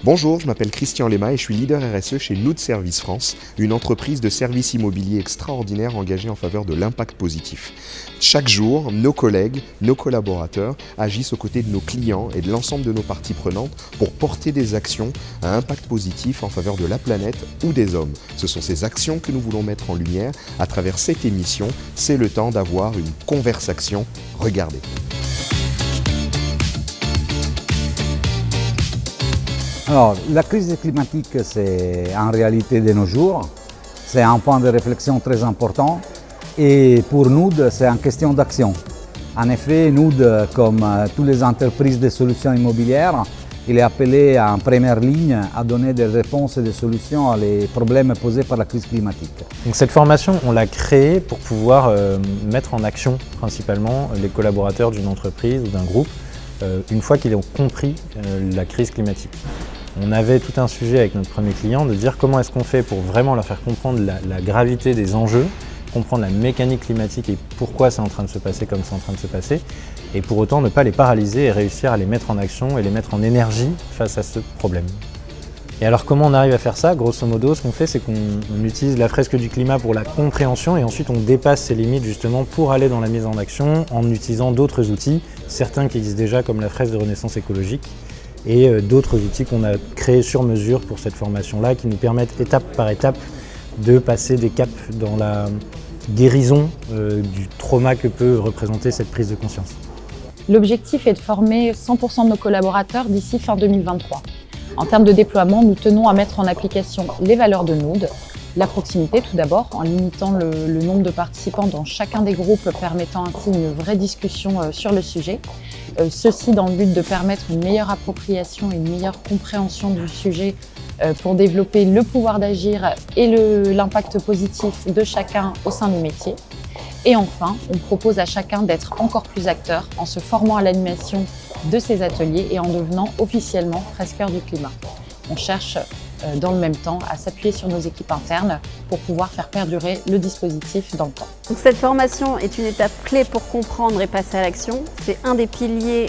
Bonjour, je m'appelle Christian Lema et je suis leader RSE chez Nood Service France, une entreprise de services immobiliers extraordinaire engagée en faveur de l'impact positif. Chaque jour, nos collègues, nos collaborateurs agissent aux côtés de nos clients et de l'ensemble de nos parties prenantes pour porter des actions à impact positif en faveur de la planète ou des hommes. Ce sont ces actions que nous voulons mettre en lumière à travers cette émission. C'est le temps d'avoir une conversation. Regardez. Alors, la crise climatique, c'est en réalité de nos jours, c'est un point de réflexion très important et pour Nood, c'est une question d'action. En effet, Nood, comme toutes les entreprises de solutions immobilières, il est appelé en première ligne à donner des réponses et des solutions aux problèmes posés par la crise climatique. Donc cette formation, on l'a créée pour pouvoir mettre en action principalement les collaborateurs d'une entreprise ou d'un groupe une fois qu'ils ont compris la crise climatique. On avait tout un sujet avec notre premier client de dire comment est-ce qu'on fait pour vraiment leur faire comprendre la gravité des enjeux, comprendre la mécanique climatique et pourquoi c'est en train de se passer comme c'est en train de se passer, et pour autant ne pas les paralyser et réussir à les mettre en action et les mettre en énergie face à ce problème. Et alors comment on arrive à faire ça? Grosso modo, ce qu'on fait, c'est qu'on utilise la fresque du climat pour la compréhension et ensuite on dépasse ses limites justement pour aller dans la mise en action en utilisant d'autres outils, certains qui existent déjà comme la fresque de renaissance écologique, et d'autres outils qu'on a créés sur mesure pour cette formation-là qui nous permettent étape par étape de passer des caps dans la guérison du trauma que peut représenter cette prise de conscience. L'objectif est de former 100% de nos collaborateurs d'ici fin 2023. En termes de déploiement, nous tenons à mettre en application les valeurs de Nood, la proximité tout d'abord, en limitant le nombre de participants dans chacun des groupes, permettant ainsi une vraie discussion sur le sujet. Ceci dans le but de permettre une meilleure appropriation et une meilleure compréhension du sujet pour développer le pouvoir d'agir et l'impact positif de chacun au sein du métier. Et enfin, on propose à chacun d'être encore plus acteur en se formant à l'animation de ces ateliers et en devenant officiellement fresqueur du climat. On cherche dans le même temps à s'appuyer sur nos équipes internes pour pouvoir faire perdurer le dispositif dans le temps. Donc cette formation est une étape clé pour comprendre et passer à l'action. C'est un des piliers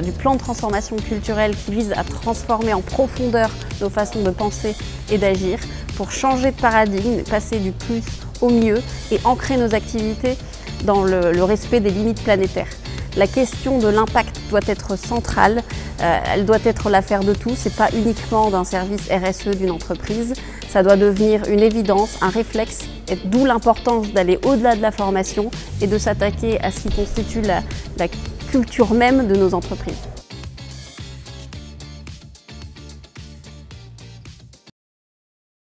du plan de transformation culturelle qui vise à transformer en profondeur nos façons de penser et d'agir pour changer de paradigme, passer du plus au mieux et ancrer nos activités dans le respect des limites planétaires. La question de l'impact doit être centrale, elle doit être l'affaire de tous, c'est pas uniquement d'un service RSE d'une entreprise, ça doit devenir une évidence, un réflexe, et d'où l'importance d'aller au-delà de la formation et de s'attaquer à ce qui constitue la culture même de nos entreprises.